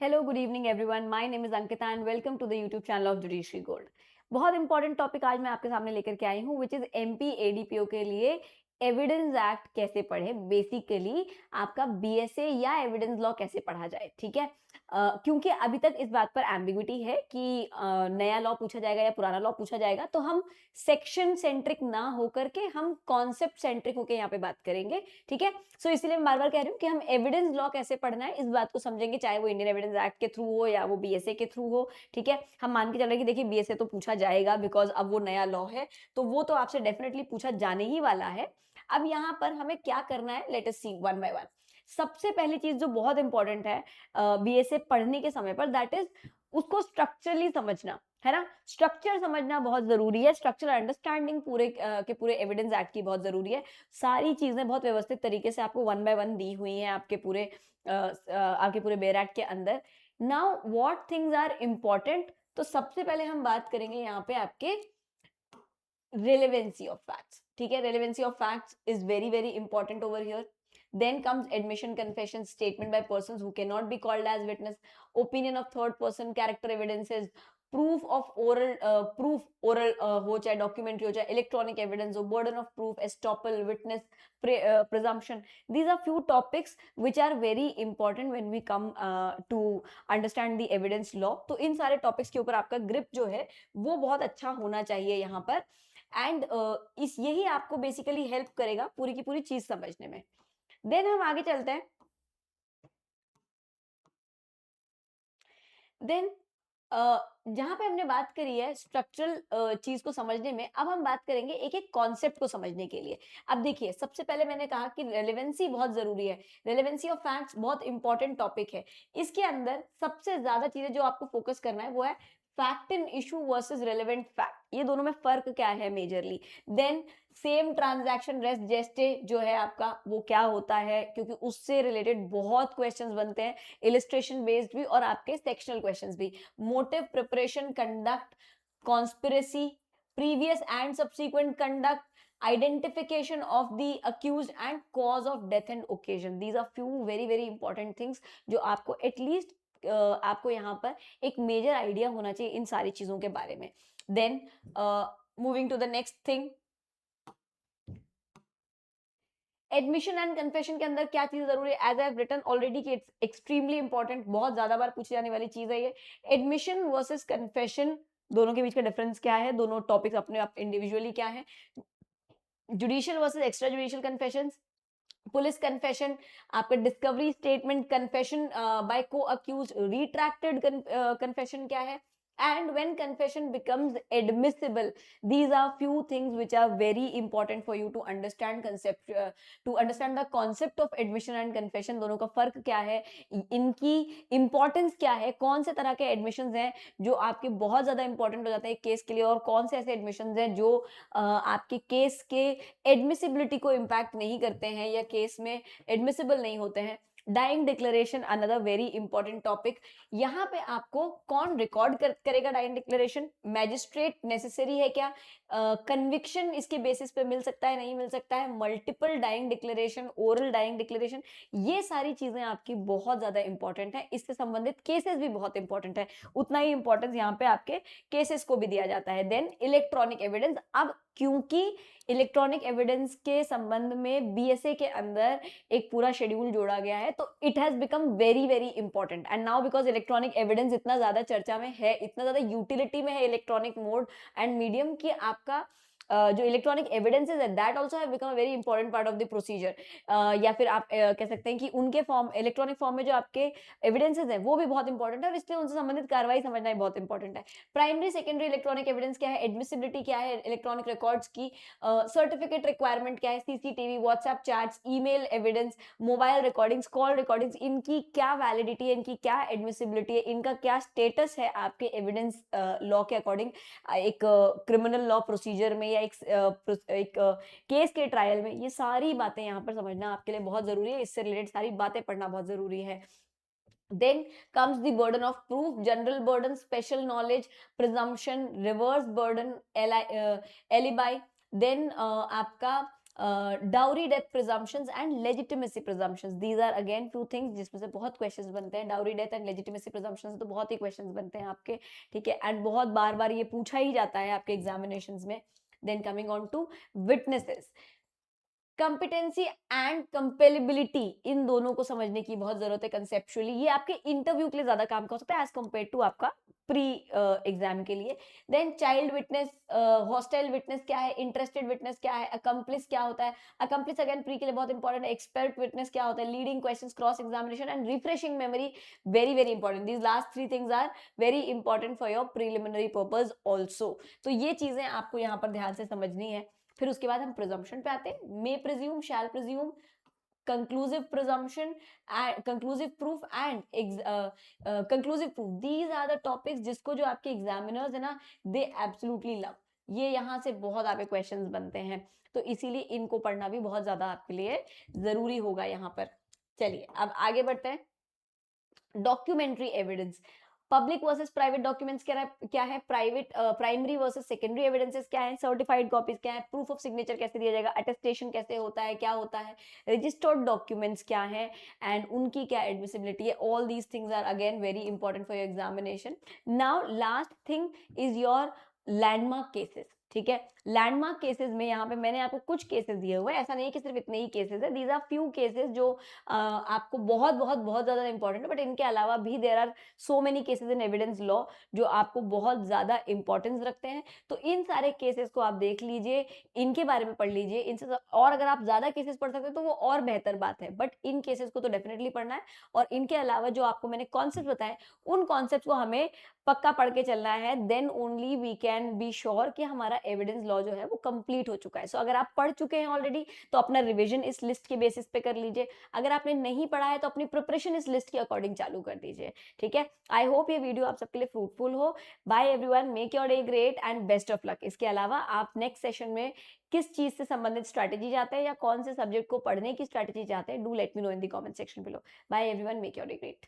Hello good evening everyone, my name is Ankita and welcome to the YouTube channel of judiciary gold. बहुत important topic आज मैं आपके सामने लेकर के आई हूँ विच इज एमपी एडीपीओ के लिए एविडेंस एक्ट कैसे पढ़े। बेसिकली आपका बीएसए या एविडेंस लॉ कैसे पढ़ा जाए, ठीक है। क्योंकि अभी तक इस बात पर एम्बिग्विटी है कि नया लॉ पूछा जाएगा या पुराना लॉ पूछा जाएगा, तो हम सेक्शन सेंट्रिक ना होकर के हम कॉन्सेप्ट सेंट्रिक होकर यहाँ पे बात करेंगे, ठीक है। सो इसीलिए मैं बार-बार कह रही हूँ कि हम एविडेंस लॉ कैसे पढ़ना है इस बात को समझेंगे, चाहे वो इंडियन एविडेंस एक्ट के थ्रू हो या वो बीएसए के थ्रू हो, ठीक है। हम मान के चल रहे हैं कि देखिए बीएसए तो पूछा जाएगा बिकॉज़ अब वो नया लॉ है, तो वो तो आपसे डेफिनिटली पूछा जाने ही वाला है। अब यहाँ पर हमें क्या करना है, let us see one by one. सबसे पहली चीज़ जो बहुत इंपॉर्टेंट है बीएसए पढ़ने के समय पर, दैट इज़ उसको स्ट्रक्चरली समझना, है ना? स्ट्रक्चर समझना बहुत ज़रूरी है, स्ट्रक्चरल अंडरस्टैंडिंग पूरे के पूरे एविडेंस एक्ट की बहुत ज़रूरी है। सारी चीज़ें बहुत व्यवस्थित तरीके से आपको वन बाय वन दी हुई हैं आपके पूरे बेयर एक्ट के अंदर। Now what things are important, तो सबसे पहले हम बात करेंगे यहाँ पे आपके relevancy of facts, ठीक है। relevancy of facts is very very important over here. Then comes admission, confession, statement by persons who cannot be called as witness, opinion of third person, character evidences, proof oral हो चाहे documentary हो चाहे electronic evidence हो, burden of proof, estoppel, witness presumption. These are few topics which are very important when we come to understand the evidence law. तो इन सारे topics के ऊपर आपका grip जो है वो बहुत अच्छा होना चाहिए यहाँ पर। एंड इस यही आपको बेसिकली हेल्प करेगा पूरी की पूरी चीज समझने में। देन हम आगे चलते हैं। देन जहां पे हमने बात करी है स्ट्रक्चरल चीज को समझने में, अब हम बात करेंगे एक एक कॉन्सेप्ट को समझने के लिए। अब देखिए, सबसे पहले मैंने कहा कि रेलेवेंसी बहुत जरूरी है, रेलेवेंसी ऑफ फैक्ट्स बहुत इंपॉर्टेंट टॉपिक है। इसके अंदर सबसे ज्यादा चीजें जो आपको फोकस करना है वो है fact in issue versus relevant fact, ये दोनों में फर्क क्या है majorly. Then same transaction res gestae जो है आपका, वो क्या होता है, क्योंकि उससे रिलेटेड बहुत क्वेश्चंस बनते हैं, इलिस्ट्रेशन बेस्ड भी और आपके सेक्शनल क्वेश्चंस भी। Motive, preparation, conduct, conspiracy, previous and subsequent conduct, identification of the accused and cause of death and occasion. These are few very very important things जो आपको at least आपको यहाँ पर एक मेजर आइडिया होना चाहिए इन सारी चीजों के बारे में। Then moving to the next thing, admission and confession के अंदर क्या चीज जरूरी है, as I have written already कि इट्स एक्सट्रीमली इंपॉर्टेंट, बहुत ज्यादा बार पूछी जाने वाली चीज है ये। एडमिशन वर्सेस कन्फेशन, दोनों के बीच का डिफरेंस क्या है, दोनों टॉपिक्स अपने आप इंडिविजुअली क्या है। Judicial versus extra judicial confession, police confession, आपका डिस्कवरी स्टेटमेंट, कन्फेशन बाय को अक्यूज, रिट्रैक्टेड कन्फेशन क्या है, and when confession becomes admissible. These are few things which are very important for you to understand to understand the concept of admission and confession, दोनों का फर्क क्या है, इनकी importance क्या है, कौन से तरह के एडमिशंस हैं जो आपके बहुत ज्यादा इंपॉर्टेंट हो जाते हैं केस के लिए, और कौन से ऐसे एडमिशंस हैं जो आपके केस के एडमिसिबिलिटी को इम्पैक्ट नहीं करते हैं या केस में एडमिसिबल नहीं होते हैं। Dying declaration, another very important topic. यहाँ पे आपको कौन रिकॉर्ड करेगा डाइंग डिक्लेरेशन, मैजिस्ट्रेट नेसेसरी है क्या, कन्विक्शन इसके बेसिस पे मिल सकता है नहीं मिल सकता है, multiple dying declaration, oral dying declaration, ये सारी चीजें आपकी बहुत ज्यादा इंपॉर्टेंट है। इससे संबंधित केसेस भी बहुत इंपॉर्टेंट है, उतना ही इंपॉर्टेंस यहाँ पे आपके केसेस को भी दिया जाता है। देन इलेक्ट्रॉनिक एविडेंस, अब क्योंकि इलेक्ट्रॉनिक एविडेंस के संबंध में बीएसए के अंदर एक पूरा शेड्यूल जोड़ा गया है, तो it has become very very important. And now because electronic evidence इतना ज्यादा चर्चा में है, इतना ज्यादा यूटिलिटी में है इलेक्ट्रॉनिक मोड एंड मीडियम, कि आपका जो इलेक्ट्रॉनिक एविडेंसेस है that also have become a very important part of the procedure. या फिर आप कह सकते हैं कि उनके फॉर्म, इलेक्ट्रॉनिक फॉर्म में जो आपके एविडेंसेस हैं वो भी बहुत इंपॉर्टेंट है, और इसलिए उनसे संबंधित कार्रवाई समझना भी बहुत इंपॉर्टेंट है। प्राइमरी सेकेंडरी इलेक्ट्रॉनिक एविडेंस क्या है, एडमिसिबिलिटी क्या है इलेक्ट्रॉनिक रिकॉर्ड्स की, सर्टिफिकेट रिक्वायरमेंट क्या है, CCTV, WhatsApp chats, email evidence, mobile recordings, call recordings, इनकी क्या वैलिडिटी है, इनकी क्या एडमिसिबिलिटी है, इनका क्या स्टेटस है आपके एविडेंस लॉ के अकॉर्डिंग, एक क्रिमिनल लॉ प्रोसीजर में या एक केस के ट्रायल में, ये सारी बातें यहाँ पर समझना आपके लिए बहुत जरूरी है, इससे रिलेटेड सारी बातें पढ़ना बहुत जरूरी है। Then comes the burden of proof, general burden, special knowledge, presumption, reverse burden, alibi. Then आपका dowry death presumptions and legitimacy presumptions, these are again few things जिसमें से बहुत क्वेश्चंस बनते हैं. Dowry death and legitimacy presumptions तो बहुत ही questions बनते हैं आपके, ठीक है, एंड बहुत बार बार ये पूछा ही जाता है आपके एग्जामिनेशंस में. Then coming on to witnesses, competency and compellability, इन दोनों को समझने की बहुत जरूरत है कंसेप्चुअली. ये आपके इंटरव्यू के लिए ज्यादा काम का हो सकता है एज कम्पेयर टू आपका प्री एग्जाम के लिए. Then child witness, hostile witness क्या है, इंटरेस्टेड विटनेस क्या है, अकम्प्लिस क्या होता है, अकम्प्लिस अगेन प्री के लिए बहुत इंपॉर्टेंट है. एक्सपर्ट विटनेस क्या होता है, leading questions, cross examination and refreshing memory, very very important. These last three things are very important for your preliminary purpose also. तो ये चीजें आपको यहाँ पर ध्यान से समझनी है. फिर उसके बाद हम प्रिजम्पशन पे आते हैं. मे presume, shell presume, conclusive presumption and conclusive proof and conclusive proof, these are the topics जिसको जो आपके एग्जामिनर्स है ना, they absolutely love. ये यहाँ से बहुत आपके क्वेश्चंस बनते हैं, तो इसीलिए इनको पढ़ना भी बहुत ज्यादा आपके लिए जरूरी होगा यहाँ पर. चलिए अब आगे बढ़ते हैं. Documentary evidence, public versus private documents क्या है, private primary versus secondary evidences क्या है, सर्टिफाइड कॉपीज क्या है, प्रूफ ऑफ सिग्नेचर कैसे दिया जाएगा, अटेस्टेशन कैसे होता है, क्या होता है, रजिस्टर्ड डॉक्यूमेंट्स क्या है एंड उनकी क्या एडमिसिबिलिटी है. All these things are again very important for your examination. Now last thing is your landmark cases. ठीक है, लैंडमार्क केसेस में यहाँ पे मैंने आपको कुछ केसेस दिए हुए हैं, ऐसा नहीं है कि सिर्फ इतने ही केसेस है. दीज आर फ्यू केसेस जो आपको बहुत बहुत बहुत ज्यादा इंपॉर्टेंट है, बट इनके अलावा भी there are so many cases in evidence law जो आपको बहुत ज्यादा इंपॉर्टेंस रखते हैं. तो इन सारे केसेस को आप देख लीजिए, इनके बारे में पढ़ लीजिए. इनसे और अगर आप ज्यादा केसेस पढ़ सकते हैं तो वो और बेहतर बात है, बट इन केसेस को तो डेफिनेटली पढ़ना है. और इनके अलावा जो आपको मैंने कॉन्सेप्ट बताए, उन कॉन्सेप्ट को हमें पक्का पढ़ के चलना है. Then only we can be sure कि हमारा एविडेंस लॉ जो है वो कंप्लीट हो चुका है. सो अगर आप पढ़ चुके हैं ऑलरेडी तो अपना रिवीजन इस लिस्ट के बेसिस पे कर लीजिए. अगर आपने नहीं पढ़ा है तो अपनी प्रिपरेशन इस लिस्ट के अकॉर्डिंग चालू कर दीजिए. ठीक है, आई होप ये वीडियो आप सबके लिए फ्रूटफुल हो. Bye everyone, make your day great and best of luck. इसके अलावा आप नेक्स्ट सेशन में किस चीज से संबंधित स्ट्रैटेजी चाहते हैं या कौन से सब्जेक्ट को पढ़ने की स्ट्रैटेजी चाहते हैं, do let me know in the comment section below. Bye everyone, make your day great.